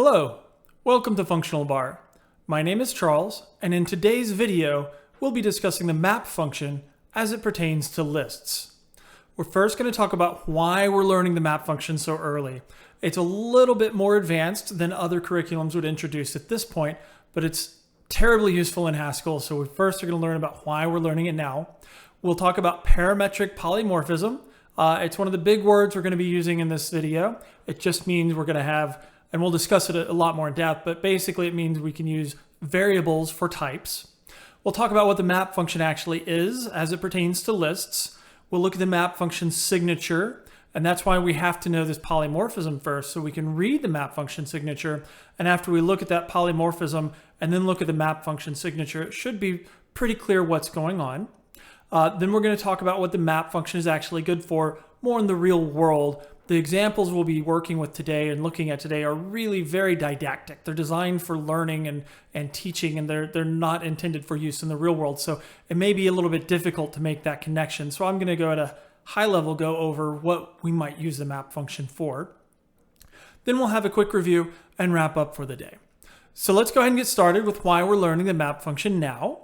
Hello, welcome to Functional Bar. My name is Charles, and in today's video, we'll be discussing the map function as it pertains to lists. We're first going to talk about why we're learning the map function so early. It's a little bit more advanced than other curriculums would introduce at this point, but it's terribly useful in Haskell, so we first are going to learn about why we're learning it now. We'll talk about parametric polymorphism. It's one of the big words we're going to be using in this video. It just means we're going to have, and we'll discuss it a lot more in depth, but basically it means we can use variables for types. We'll talk about what the map function actually is as it pertains to lists. We'll look at the map function signature, and that's why we have to know this polymorphism first, so we can read the map function signature. And after we look at that polymorphism and then look at the map function signature, it should be pretty clear what's going on. Then we're going to talk about what the map function is actually good for more in the real world. The examples we'll be working with today and looking at today are really very didactic. They're designed for learning and teaching, and they're not intended for use in the real world. So it may be a little bit difficult to make that connection. So I'm going to go at a high level, go over what we might use the map function for. Then we'll have a quick review and wrap up for the day. So let's go ahead and get started with why we're learning the map function now.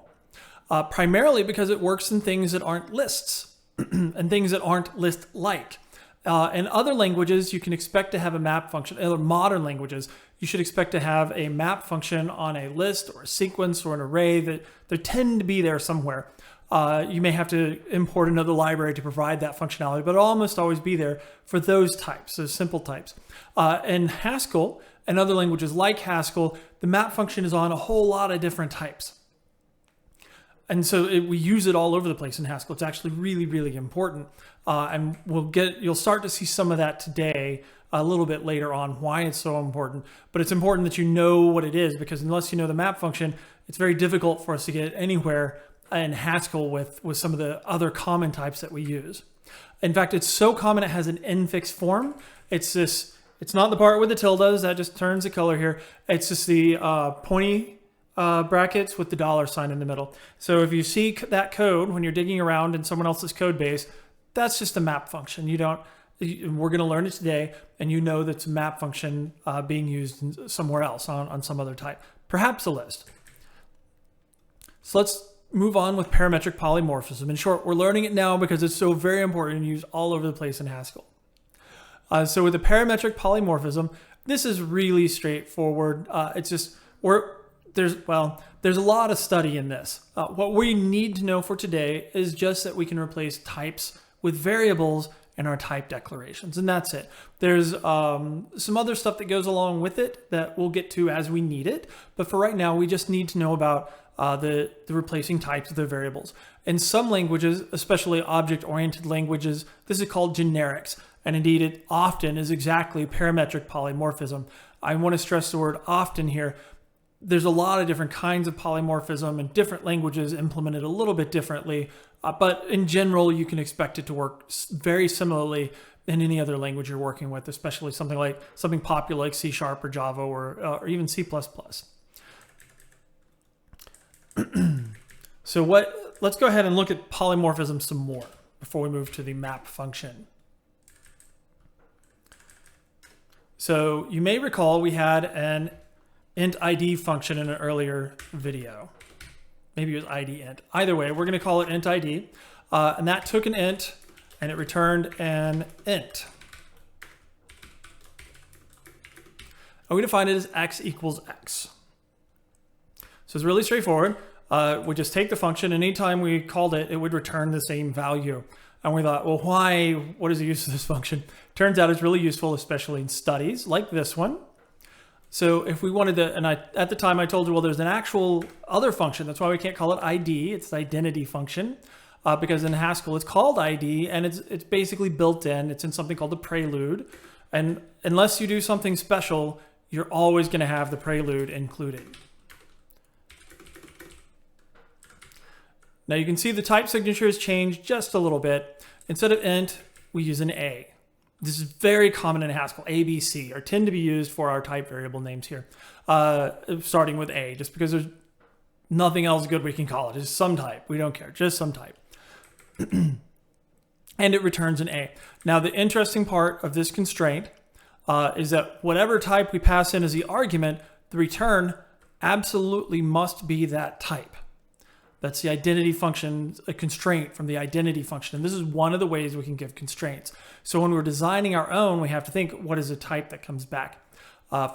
Primarily because it works in things that aren't lists and things that aren't list-like. In other languages, you can expect to have a map function. In modern languages, you should expect to have a map function on a list or a sequence or an array that they tend to be there somewhere. You may have to import another library to provide that functionality, but it'll almost always be there for those types, those simple types. In Haskell and other languages like Haskell, the map function is on a whole lot of different types. And so we use it all over the place in Haskell. It's actually really, really important. And you'll start to see some of that today, a little bit later on, why it's so important. But it's important that you know what it is, because unless you know the map function, it's very difficult for us to get anywhere in Haskell with some of the other common types that we use. In fact, it's so common it has an infix form. It's not the part with the tildes, that just turns the color here. It's just the pointy brackets with the $ in the middle. So if you see that code when you're digging around in someone else's code base, that's just a map function. We're going to learn it today, and you know that's a map function being used somewhere else on some other type, perhaps a list. So let's move on with parametric polymorphism. In short, we're learning it now because it's so very important and used all over the place in Haskell. So with the parametric polymorphism, this is really straightforward. There's a lot of study in this. What we need to know for today is just that we can replace types with variables in our type declarations, and that's it. There's some other stuff that goes along with it that we'll get to as we need it, but for right now, we just need to know about the replacing types of the variables. In some languages, especially object-oriented languages, this is called generics, and indeed it often is exactly parametric polymorphism. I want to stress the word often here. There's a lot of different kinds of polymorphism, and different languages implement it a little bit differently. But in general, you can expect it to work very similarly in any other language you're working with, especially something popular like C# or Java or even C++. So let's go ahead and look at polymorphism some more before we move to the map function. So you may recall we had an int ID function in an earlier video. Maybe it was ID int. Either way, we're going to call it int ID. And that took an int and it returned an int. And we define it as x equals x. So it's really straightforward. We just take the function, and anytime we called it, it would return the same value. And we thought, well, why? What is the use of this function? Turns out it's really useful, especially in studies like this one. So if we wanted to, and at the time I told you, well, there's an actual other function. That's why we can't call it ID. It's the identity function, because in Haskell it's called ID, and it's basically built in. It's in something called the prelude. And unless you do something special, you're always going to have the prelude included. Now you can see the type signature has changed just a little bit. Instead of int, we use an A. This is very common in Haskell. A, B, C tend to be used for our type variable names here, starting with A, just because there's nothing else good we can call it. It's some type. We don't care. Just some type. And it returns an A. Now, the interesting part of this constraint is that whatever type we pass in as the argument, the return absolutely must be that type. That's the identity function, a constraint from the identity function. And this is one of the ways we can give constraints. So when we're designing our own, we have to think, what is the type that comes back?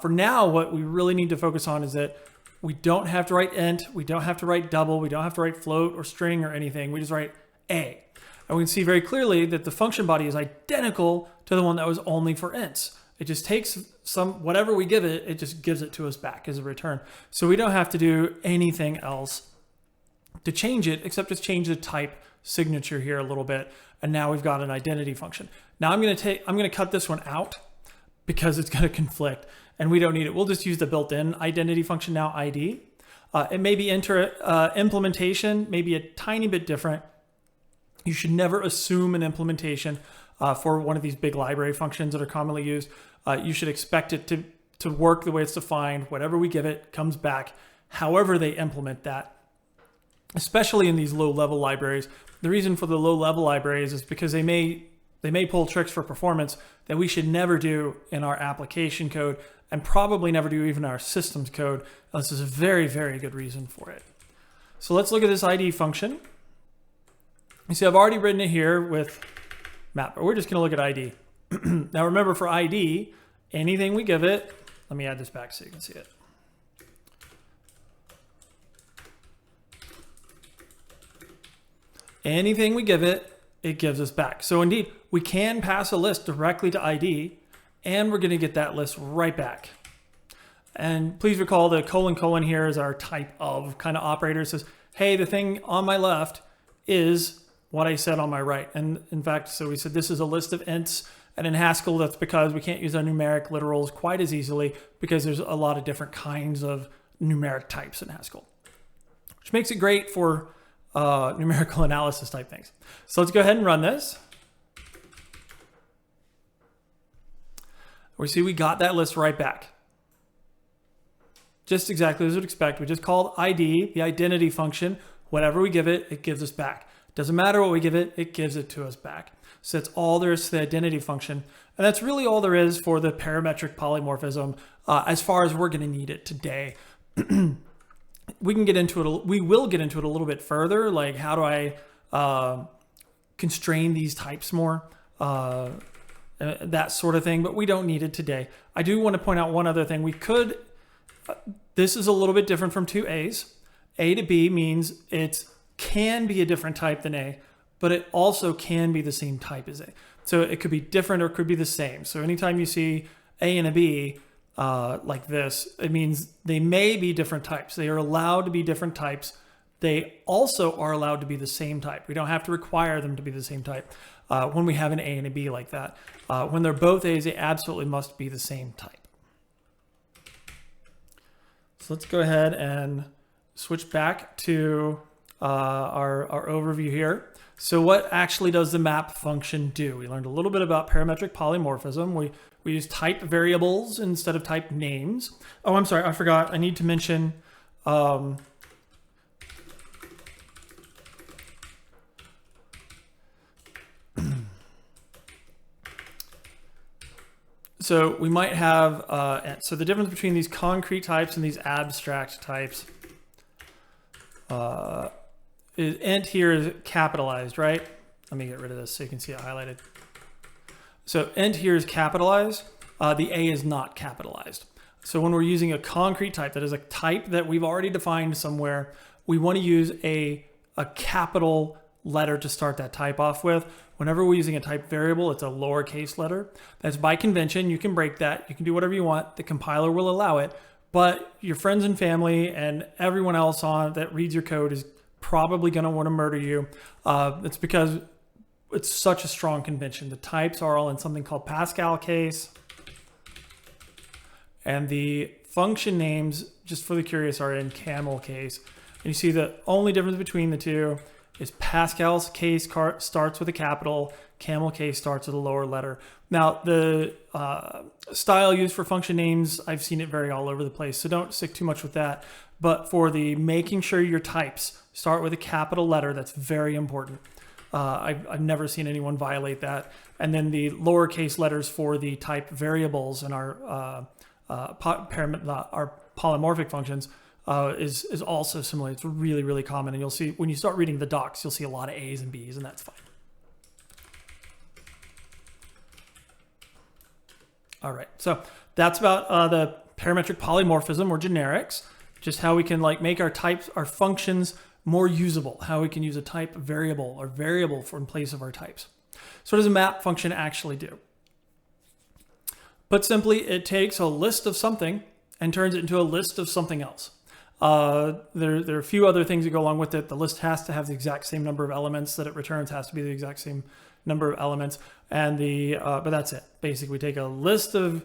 For now, what we really need to focus on is that we don't have to write int, we don't have to write double, we don't have to write float or string or anything. We just write a. And we can see very clearly that the function body is identical to the one that was only for ints. It just takes whatever we give it, it just gives it to us back as a return. So we don't have to do anything else to change it, except just change the type signature here a little bit. And now we've got an identity function. Now I'm gonna cut this one out because it's gonna conflict and we don't need it. We'll just use the built-in identity function now, ID. It may be implementation, maybe a tiny bit different. You should never assume an implementation for one of these big library functions that are commonly used. You should expect it to work the way it's defined. Whatever we give it comes back, however they implement that. Especially in these low-level libraries. The reason for the low-level libraries is because they may pull tricks for performance that we should never do in our application code and probably never do even our systems code. This is a very, very good reason for it. So let's look at this ID function. You see, I've already written it here with map, but we're just gonna look at ID. Now remember, for ID, anything we give it, let me add this back so you can see it. Anything we give it, it gives us back. So indeed, we can pass a list directly to ID, and we're gonna get that list right back. And please recall the colon here is our type of kind of operator. It says, hey, the thing on my left is what I said on my right. And in fact, so we said this is a list of ints, and in Haskell, that's because we can't use our numeric literals quite as easily because there's a lot of different kinds of numeric types in Haskell, which makes it great for numerical analysis type things. So let's go ahead and run this. We see we got that list right back. Just exactly as we'd expect. We just called ID, the identity function. Whatever we give it, it gives us back. Doesn't matter what we give it, it gives it to us back. So that's all there is to the identity function. And that's really all there is for the parametric polymorphism as far as we're going to need it today. We can get into it. We will get into it a little bit further. Like, how do I constrain these types more, that sort of thing. But we don't need it today. I do want to point out one other thing. We could. This is a little bit different from two A's. A to B means it can be a different type than A, but it also can be the same type as A. So it could be different or it could be the same. So anytime you see A and a B, like this, it means they may be different types. They are allowed to be different types. They also are allowed to be the same type. We don't have to require them to be the same type when we have an A and a B like that. When they're both A's, they absolutely must be the same type. So let's go ahead and switch back to our overview here. So what actually does the map function do? We learned a little bit about parametric polymorphism. We use type variables instead of type names. Oh, I'm sorry, I forgot. I need to mention so we might have, so the difference between these concrete types and these abstract types is int here is capitalized, right? Let me get rid of this so you can see it highlighted. So int here is capitalized. The A is not capitalized. So when we're using a concrete type, that is a type that we've already defined somewhere, we want to use a capital letter to start that type off with. Whenever we're using a type variable, it's a lowercase letter. That's by convention. You can break that. You can do whatever you want. The compiler will allow it. But your friends and family and everyone else that reads your code is probably going to want to murder you. It's because it's such a strong convention. The types are all in something called Haskell case. And the function names, just for the curious, are in camel case. And you see the only difference between the two is Haskell's case starts with a capital, camel case starts with a lower letter. Now, the style used for function names, I've seen it vary all over the place, so don't stick too much with that. But for the making sure your types start with a capital letter, that's very important. I've never seen anyone violate that. And then the lowercase letters for the type variables in our polymorphic functions is also similar. It's really, really common. And you'll see when you start reading the docs, you'll see a lot of A's and B's, and that's fine. All right, so that's about the parametric polymorphism or generics, just how we can like make our types, our functions more usable, how we can use a type variable or variable in place of our types. So what does a map function actually do? Put simply, it takes a list of something and turns it into a list of something else. There are a few other things that go along with it. The list has to have the exact same number of elements that it returns, has to be the exact same number of elements, and but that's it. Basically, we take a list of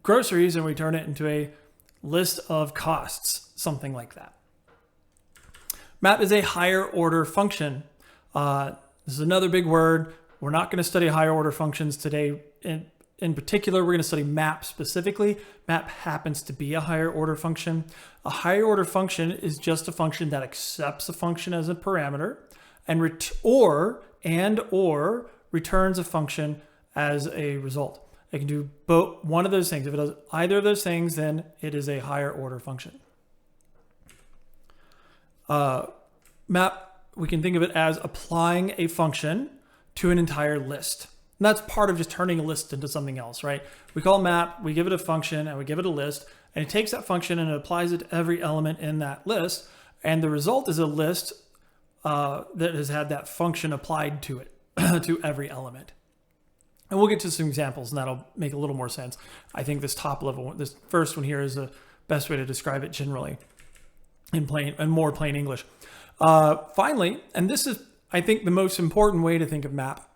groceries and we turn it into a list of costs, something like that. Map is a higher order function. This is another big word. We're not going to study higher order functions today. In particular, we're going to study map specifically. Map happens to be a higher order function. A higher order function is just a function that accepts a function as a parameter and or returns a function as a result. It can do both one of those things. If it does either of those things, then it is a higher order function. Map, we can think of it as applying a function to an entire list. And that's part of just turning a list into something else, right? We call map, we give it a function, and we give it a list, and it takes that function and it applies it to every element in that list, and the result is a list that has had that function applied to it, to every element. And we'll get to some examples, and that'll make a little more sense. I think this top level, this first one here is the best way to describe it generally in more plain English. Finally, and this is, I think, the most important way to think of map,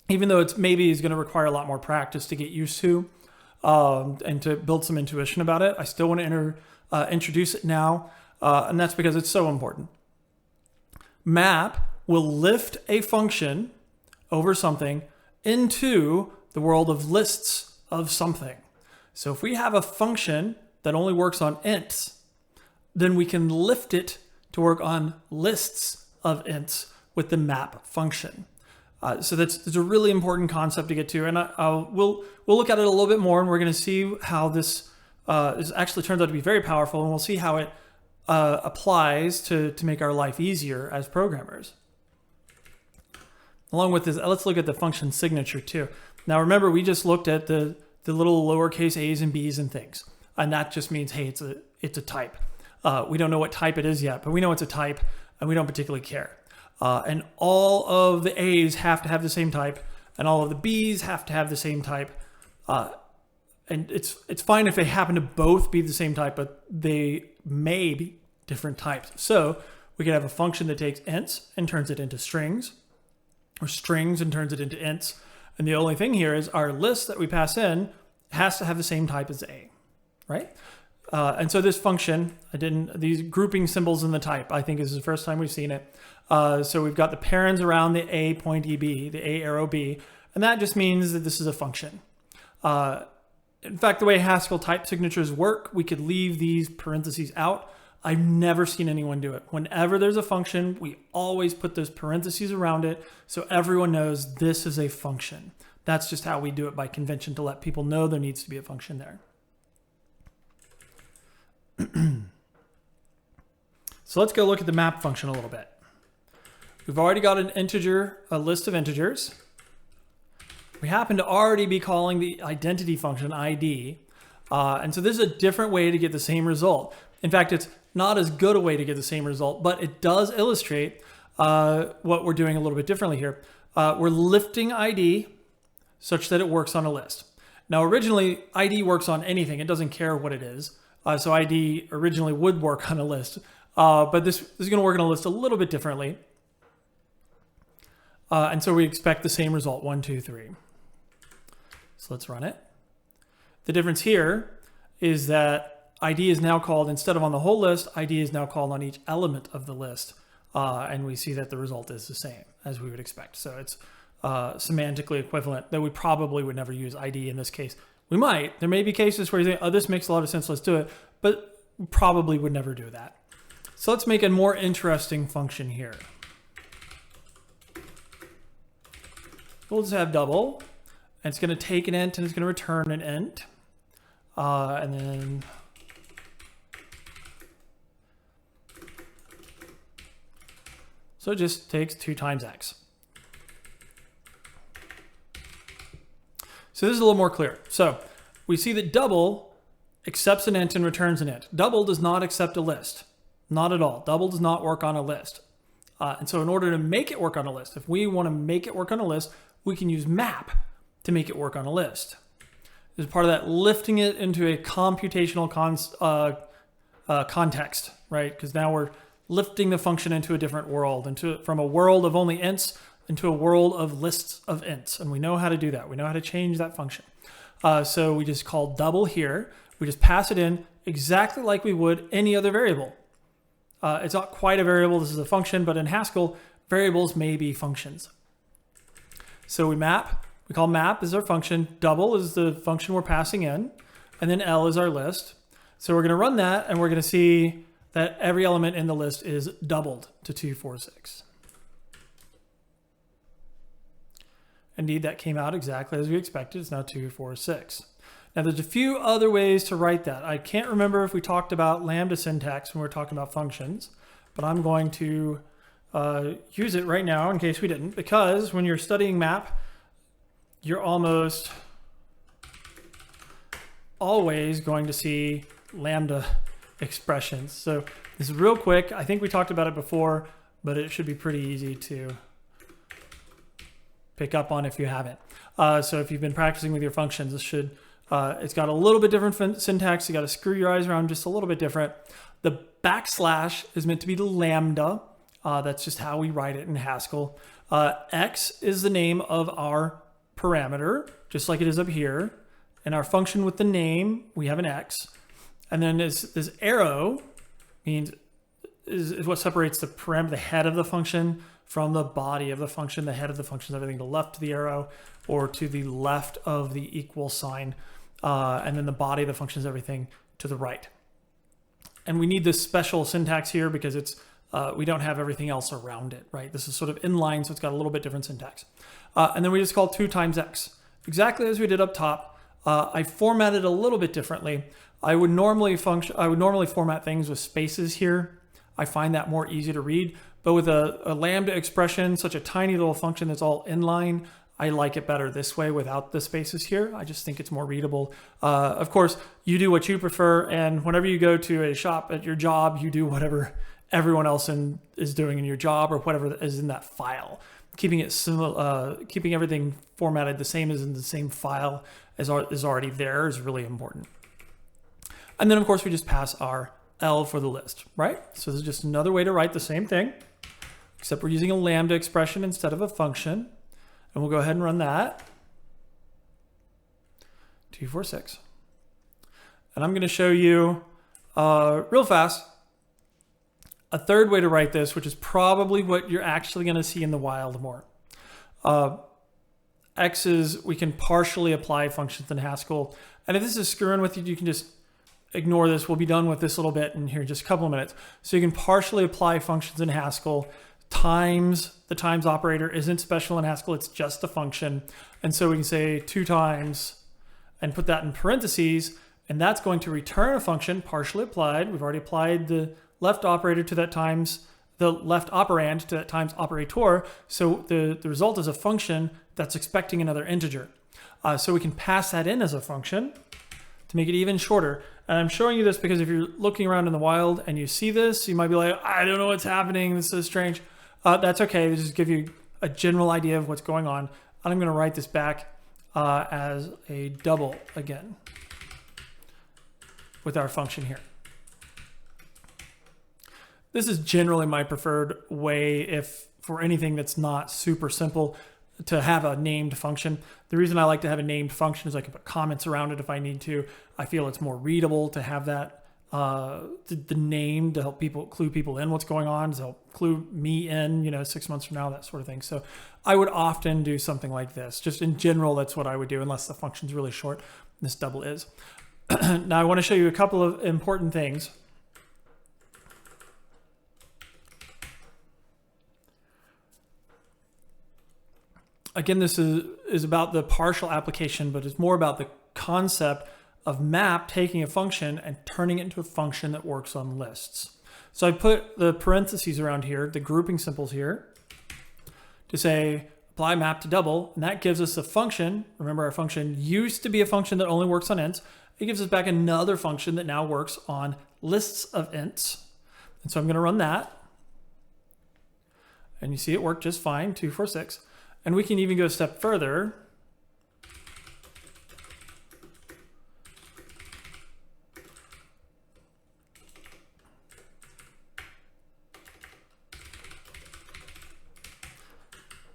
even though it's maybe is going to require a lot more practice to get used to and to build some intuition about it, I still want to introduce it now, and that's because it's so important. Map will lift a function over something into the world of lists of something. So if we have a function that only works on ints, then we can lift it to work on lists of ints with the map function. So that's a really important concept to get to, and we'll look at it a little bit more, and we're going to see how this actually turns out to be very powerful, and we'll see how it applies to make our life easier as programmers. Along with this, let's look at the function signature too. Now remember, we just looked at the little lowercase a's and b's and things, and that just means, hey, it's a type. We don't know what type it is yet, but we know it's a type, and we don't particularly care. And all of the A's have to have the same type, and all of the B's have to have the same type. And it's fine if they happen to both be the same type, but they may be different types. So we could have a function that takes ints and turns it into strings, or strings and turns it into ints. And the only thing here is our list that we pass in has to have the same type as A, right? And so this function, these grouping symbols in the type, I think is the first time we've seen it. So we've got the parens around the A pointy B, the A arrow B, and that just means that this is a function. In fact, the way Haskell type signatures work, we could leave these parentheses out. I've never seen anyone do it. Whenever there's a function, we always put those parentheses around it so everyone knows this is a function. That's just how we do it by convention, to let people know there needs to be a function there. So let's go look at the map function a little bit. We've already got an integer, a list of integers. We happen to already be calling the identity function ID. And so this is a different way to get the same result. In fact, it's not as good a way to get the same result, but it does illustrate what we're doing a little bit differently here. We're lifting ID such that it works on a list. Now, originally, ID works on anything. It doesn't care what it is. So ID originally would work on a list, but this is going to work on a list a little bit differently. And so we expect the same result, 1, 2, 3. So let's run it. The difference here is that ID is now called, instead of on the whole list, ID is now called on each element of the list. And we see that the result is the same as we would expect. So it's semantically equivalent, though we probably would never use ID in this case. We might. There may be cases where you think, oh, this makes a lot of sense, let's do it. But we probably would never do that. So let's make a more interesting function here. we'll just have double. And it's going to take an int and it's going to return an int. And then so it just takes 2 times x. So this is a little more clear. So we see that double accepts an int and returns an int. Double does not accept a list. Not at all. Double does not work on a list. And so in order to make it work on a list, if we want to make it work on a list, we can use map to make it work on a list. This is part of that lifting it into a computational context, right? Because now we're lifting the function into a different world, from a world of only ints into a world of lists of ints. And we know how to do that. We know how to change that function. So we just call double here. We just pass it in exactly like we would any other variable. It's not quite a variable. This is a function, but in Haskell, variables may be functions. So we call map as our function. Double is the function we're passing in. And then L is our list. So we're going to run that, and we're going to see that every element in the list is doubled to 246. Indeed, that came out exactly as we expected. It's now 246. Now there's a few other ways to write that. I can't remember if we talked about lambda syntax when we were talking about functions, but I'm going to use it right now in case we didn't, because when you're studying map, you're almost always going to see lambda expressions. So this is real quick. I think we talked about it before, but it should be pretty easy to pick up on if you haven't. So if you've been practicing with your functions, this should, it's got a little bit different syntax. You got to screw your eyes around just a little bit different. The backslash is meant to be the lambda. That's just how we write it in Haskell. X is the name of our parameter, just like it is up here. And our function with the name, we have an X. And then this arrow means is what separates the parameter, the head of the function, from the body of the function. The head of the function is everything to the left of the arrow or to the left of the equal sign. And then the body of the function is everything to the right. And we need this special syntax here because it's we don't have everything else around it, right? This is sort of inline, so it's got a little bit different syntax. And then we just call 2 times x, exactly as we did up top. I formatted a little bit differently. I would normally format things with spaces here. I find that more easy to read. But with a lambda expression, such a tiny little function that's all inline, I like it better this way without the spaces here. I just think it's more readable. Of course, you do what you prefer, and whenever you go to a shop at your job, you do whatever everyone else is doing in your job or whatever is in that file. Keeping it keeping everything formatted the same as in the same file as is already there is really important. And then of course we just pass our L for the list, right? So this is just another way to write the same thing, except we're using a lambda expression instead of a function. And we'll go ahead and run that. 246. And I'm going to show you real fast a third way to write this, which is probably what you're actually going to see in the wild more. X is, we can partially apply functions in Haskell. And if this is screwing with you, you can just ignore this. We'll be done with this a little bit in here in just a couple of minutes. So you can partially apply functions in Haskell. The times operator isn't special in Haskell, it's just a function. And so we can say 2 times and put that in parentheses, and that's going to return a function partially applied. We've already applied the left operator to that times, the left operand to that times operator. So the result is a function that's expecting another integer. So we can pass that in as a function to make it even shorter. And I'm showing you this because if you're looking around in the wild and you see this, you might be like, I don't know what's happening. This is strange. That's okay. This just give you a general idea of what's going on. And I'm going to write this back as a double again with our function here. This is generally my preferred way if for anything that's not super simple to have a named function. The reason I like to have a named function is I can put comments around it if I need to. I feel it's more readable to have that the name to help clue people in what's going on, to help clue me in, 6 months from now, that sort of thing. So I would often do something like this. Just in general, that's what I would do, unless the function's really short. This double is. Now I want to show you a couple of important things. Again, this is about the partial application, but it's more about the concept of map taking a function and turning it into a function that works on lists. So I put the parentheses around here, the grouping symbols here, to say apply map to double, and that gives us a function. Remember, our function used to be a function that only works on ints. It gives us back another function that now works on lists of ints. And so I'm going to run that. And you see it worked just fine, 2, 4, 6. And we can even go a step further.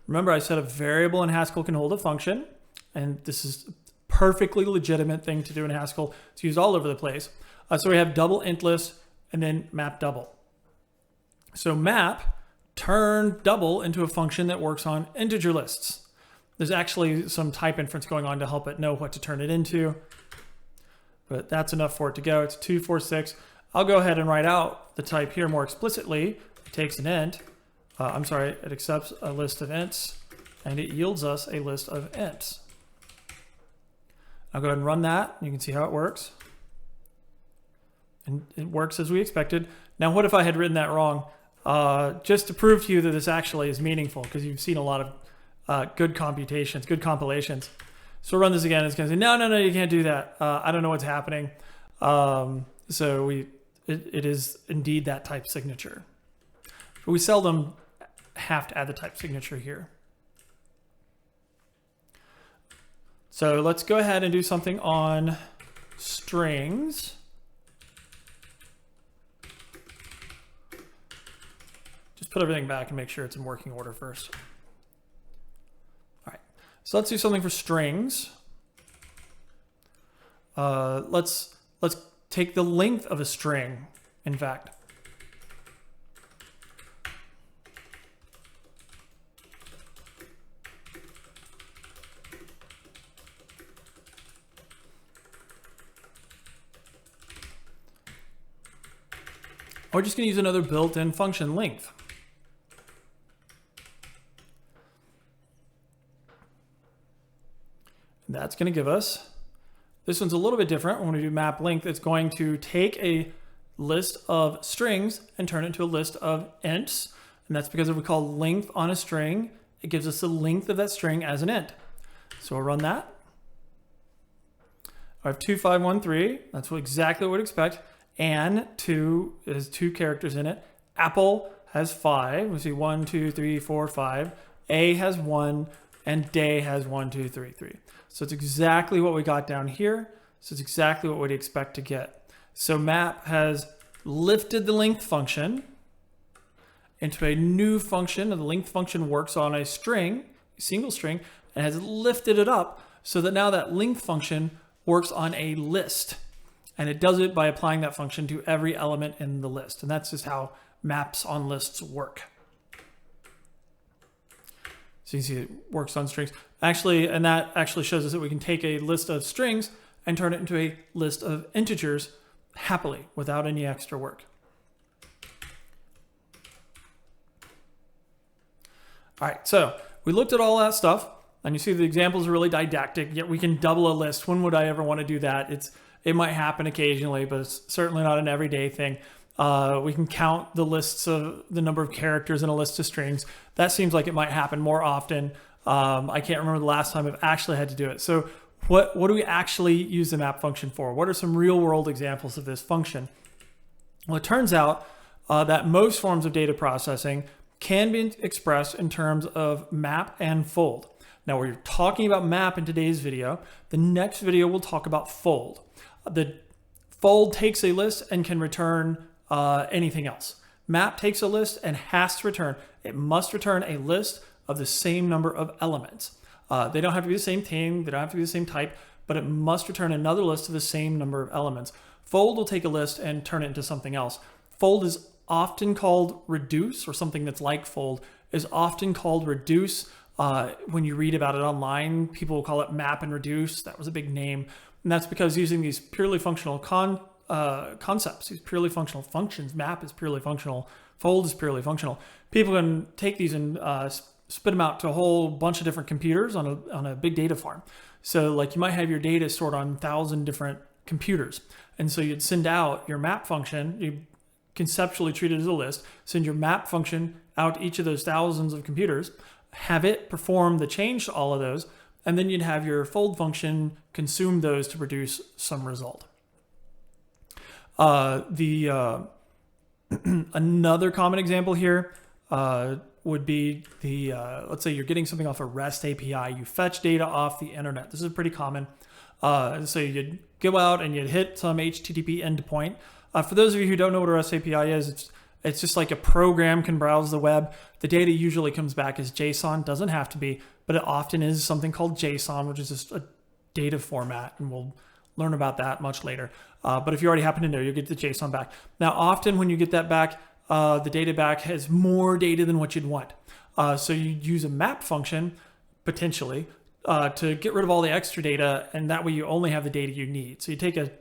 Remember, I said a variable in Haskell can hold a function, and this is a perfectly legitimate thing to do in Haskell. It's used all over the place. So we have double int list and then map double. So map turn double into a function that works on integer lists. There's actually some type inference going on to help it know what to turn it into, but that's enough for it to go. It's 2, 4, 6. I'll go ahead and write out the type here more explicitly. It takes an int. It accepts a list of ints, and it yields us a list of ints. I'll go ahead and run that. You can see how it works. And it works as we expected. Now, what if I had written that wrong? Just to prove to you that this actually is meaningful, because you've seen a lot of good computations, good compilations. So run this again. It's going to say, no, you can't do that. I don't know what's happening. It is indeed that type signature. But we seldom have to add the type signature here. So let's go ahead and do something on strings. Just put everything back and make sure it's in working order first. All right, so let's do something for strings. Let's take the length of a string, in fact. We're just going to use another built-in function, length. And that's going to give us, this one's a little bit different. When we do map length, it's going to take a list of strings and turn it into a list of ints. And that's because if we call length on a string, it gives us the length of that string as an int. So we'll run that. I have 2, 5, 1, 3. That's exactly what we'd expect. And 2 is 2 characters in it. Apple has 5. We see 1, 2, 3, 4, 5. A has 1, and day has 1, 2, 3, 3. So it's exactly what we got down here. So it's exactly what we'd expect to get. So map has lifted the length function into a new function, and the length function works on a string, a single string, and has lifted it up so that now that length function works on a list. And it does it by applying that function to every element in the list. And that's just how maps on lists work. So you see it works on strings. Actually, and that actually shows us that we can take a list of strings and turn it into a list of integers happily without any extra work. All right, so we looked at all that stuff, and you see the examples are really didactic, yet we can double a list. When would I ever want to do that? It might happen occasionally, but it's certainly not an everyday thing. We can count the lists of the number of characters in a list of strings. That seems like it might happen more often. I can't remember the last time I've actually had to do it. So what do we actually use the map function for? What are some real world examples of this function? Well, it turns out that most forms of data processing can be expressed in terms of map and fold. Now we're talking about map in today's video. The next video we'll talk about fold. The fold takes a list and can return anything else. Map takes a list and has to return. It must return a list of the same number of elements. They don't have to be the same thing. They don't have to be the same type, but it must return another list of the same number of elements. Fold will take a list and turn it into something else. Fold is often called reduce, or something that's like fold is often called reduce. When you read about it online, people will call it map and reduce. That was a big name. And that's because using these purely functional concepts, these purely functional functions, map is purely functional, fold is purely functional. People can take these and spit them out to a whole bunch of different computers on a big data farm. So like you might have your data stored on 1,000 different computers. And so you'd send out your map function, you conceptually treat it as a list, send your map function out to each of those thousands of computers, have it perform the change to all of those, and then you'd have your fold function consume those to produce some result. Another common example here would be let's say you're getting something off a REST API. You fetch data off the internet. This is pretty common. So you'd go out and you'd hit some HTTP endpoint. For those of you who don't know what a REST API is, it's just like a program can browse the web. The data usually comes back as JSON. Doesn't have to be, but it often is something called JSON, which is just a data format, and we'll learn about that much later. But if you already happen to know, you'll get the JSON back. Now, often when you get that back, the data back has more data than what you'd want. So you'd use a map function, potentially, to get rid of all the extra data, and that way you only have the data you need. So you take a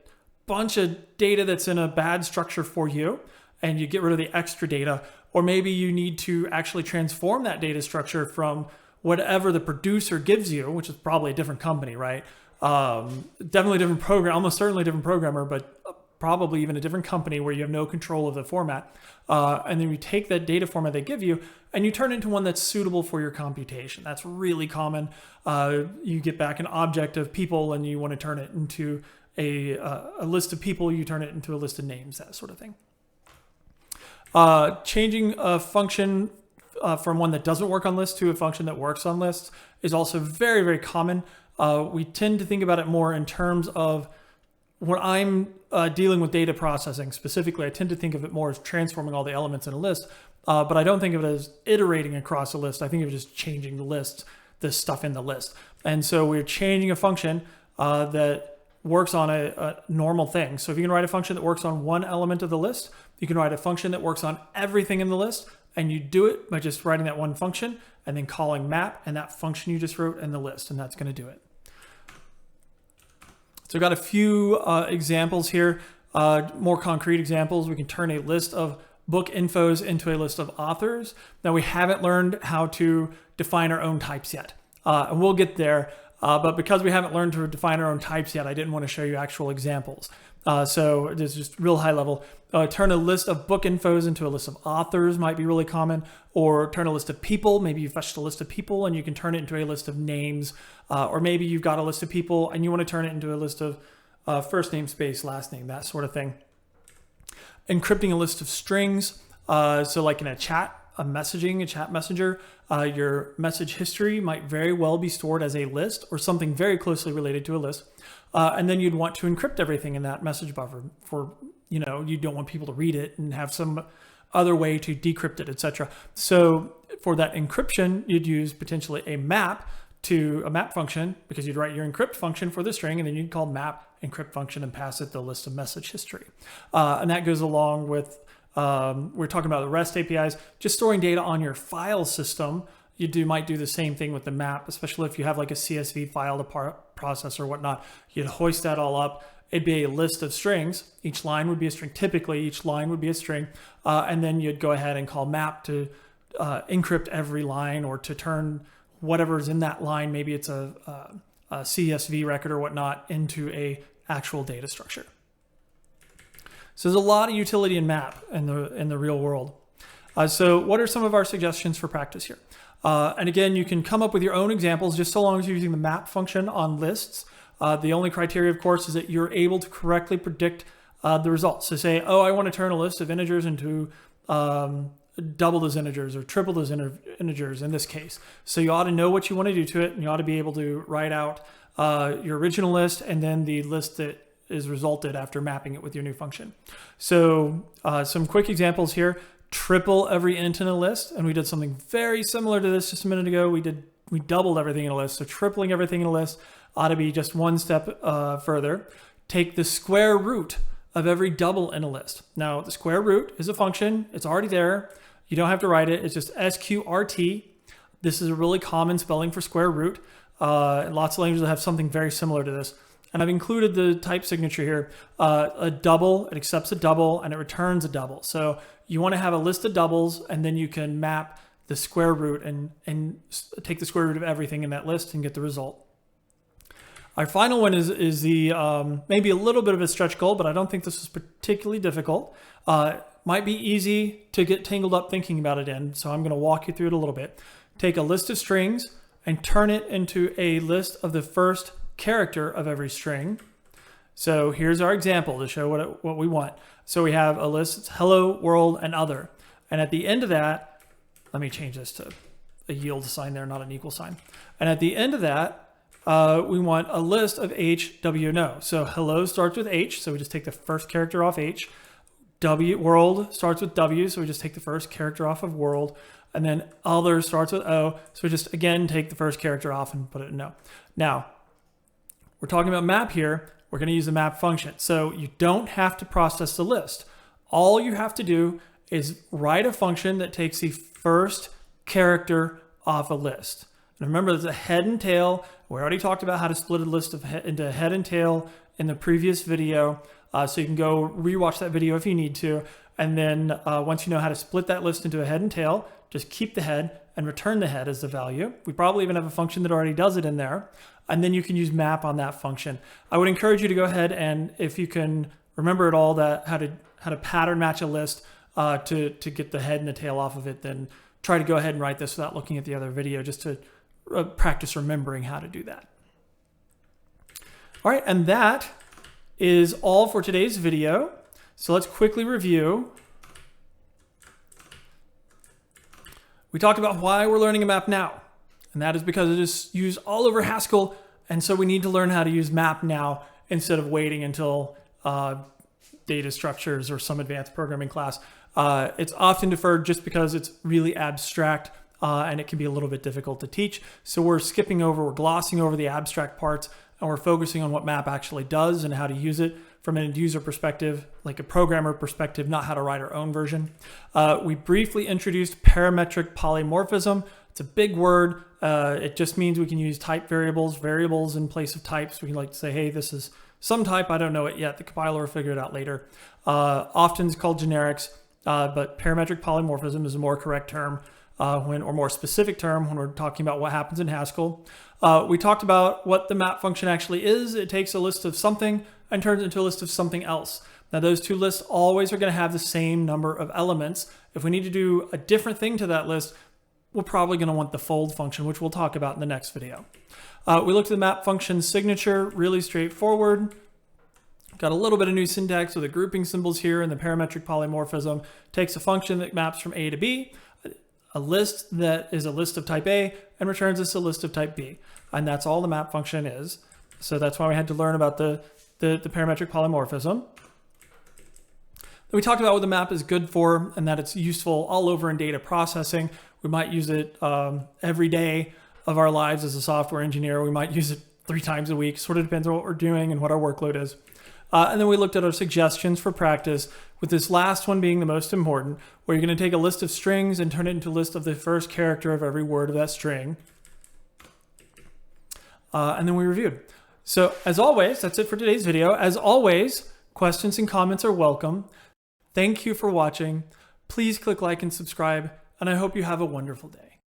bunch of data that's in a bad structure for you, and you get rid of the extra data, or maybe you need to actually transform that data structure from whatever the producer gives you, which is probably a different company, right? Definitely a different program, almost certainly a different programmer, but probably even a different company where you have no control of the format. And then you take that data format they give you and you turn it into one that's suitable for your computation. That's really common. You get back an object of people and you want to turn it into a list of people, you turn it into a list of names, that sort of thing. Changing a function from one that doesn't work on lists to a function that works on lists is also very, very common. We tend to think about it more in terms of when I'm dealing with data processing specifically, I tend to think of it more as transforming all the elements in a list, but I don't think of it as iterating across a list. I think of it as just changing the list, the stuff in the list. And so we're changing a function that works on a normal thing. So if you can write a function that works on one element of the list, you can write a function that works on everything in the list, and you do it by just writing that one function and then calling map and that function you just wrote in the list, and that's going to do it. So I've got a few examples here, more concrete examples. We can turn a list of book infos into a list of authors. Now we haven't learned how to define our own types yet, and we'll get there. But because we haven't learned to define our own types yet, I didn't want to show you actual examples. So it's just real high level. Turn a list of book infos into a list of authors might be really common, or turn a list of people. Maybe you fetched a list of people and you can turn it into a list of names, or maybe you've got a list of people and you want to turn it into a list of first name, space, last name, that sort of thing. Encrypting a list of strings. So like in a chat, a chat messenger, your message history might very well be stored as a list or something very closely related to a list. And then you'd want to encrypt everything in that message buffer for, you don't want people to read it and have some other way to decrypt it, etc. So for that encryption, you'd use potentially a map function, because you'd write your encrypt function for the string and then you'd call map encrypt function and pass it the list of message history. And that goes along with we're talking about the REST APIs, just storing data on your file system. You might do the same thing with the map, especially if you have like a CSV file to process or whatnot. You'd hoist that all up. It'd be a list of strings. Each line would be a string. Typically, each line would be a string. And then you'd go ahead and call map to encrypt every line, or to turn whatever's in that line, maybe it's a CSV record or whatnot, into a actual data structure. So there's a lot of utility in map in the real world. So what are some of our suggestions for practice here? And again, you can come up with your own examples just so long as you're using the map function on lists. The only criteria, of course, is that you're able to correctly predict the results. So say, oh, I want to turn a list of integers into double those integers or triple those integers in this case. So you ought to know what you want to do to it, and you ought to be able to write out your original list and then the list that is resulted after mapping it with your new function. So some quick examples here. Triple every int in a list, and we did something very similar to this just a minute ago. We doubled everything in a list, so tripling everything in a list ought to be just one step further. Take the square root of every double in a list. Now the square root is a function, it's already there. You don't have to write it, it's just sqrt. This is a really common spelling for square root. Lots of languages have something very similar to this. And I've included the type signature here. A double, it accepts a double and it returns a double. So you want to have a list of doubles, and then you can map the square root and take the square root of everything in that list and get the result. Our final one is the maybe a little bit of a stretch goal, but I don't think this is particularly difficult. Might be easy to get tangled up thinking about it in, so I'm going to walk you through it a little bit. Take a list of strings and turn it into a list of the first character of every string. So here's our example to show what we want. So we have a list, it's hello, world, and other. And at the end of that, let me change this to a yield sign there, not an equal sign. And at the end of that, we want a list of H, W, and O. So hello starts with H, so we just take the first character off H. World starts with W, so we just take the first character off of world. And then other starts with O, so we just, again, take the first character off and put it in O. Now, we're talking about map here. We're going to use the map function. So you don't have to process the list. All you have to do is write a function that takes the first character off a list. And remember, there's a head and tail. We already talked about how to split a list into head and tail in the previous video. So you can go rewatch that video if you need to. And then once you know how to split that list into a head and tail, just keep the head and return the head as the value. We probably even have a function that already does it in there. And then you can use map on that function. I would encourage you to go ahead and, if you can remember at all that how to pattern match a list to get the head and the tail off of it, then try to go ahead and write this without looking at the other video, just to practice remembering how to do that. All right, and that is all for today's video. So let's quickly review. We talked about why we're learning a map now, and that is because it is used all over Haskell, and so we need to learn how to use map now instead of waiting until data structures or some advanced programming class. It's often deferred just because it's really abstract and it can be a little bit difficult to teach. So we're glossing over the abstract parts, and we're focusing on what map actually does and how to use it from an end user perspective, like a programmer perspective, not how to write our own version. We briefly introduced parametric polymorphism. It's a big word. It just means we can use type variables in place of types. We can like say, hey, this is some type. I don't know it yet. The compiler will figure it out later. Often it's called generics, but parametric polymorphism is a more correct term or more specific term when we're talking about what happens in Haskell. We talked about what the map function actually is. It takes a list of something and turns it into a list of something else. Now those two lists always are going to have the same number of elements. If we need to do a different thing to that list, we're probably going to want the fold function, which we'll talk about in the next video. We looked at the map function signature, really straightforward. Got a little bit of new syntax with the grouping symbols here, and the parametric polymorphism takes a function that maps from A to B, a list that is a list of type A, and returns us a list of type B. And that's all the map function is. So that's why we had to learn about the parametric polymorphism. Then we talked about what the map is good for, and that it's useful all over in data processing. We might use it every day of our lives as a software engineer. We might use it 3 times a week. Sort of depends on what we're doing and what our workload is. And then we looked at our suggestions for practice, with this last one being the most important, where you're going to take a list of strings and turn it into a list of the first character of every word of that string. And then we reviewed. So as always, that's it for today's video. As always, questions and comments are welcome. Thank you for watching. Please click like and subscribe, and I hope you have a wonderful day.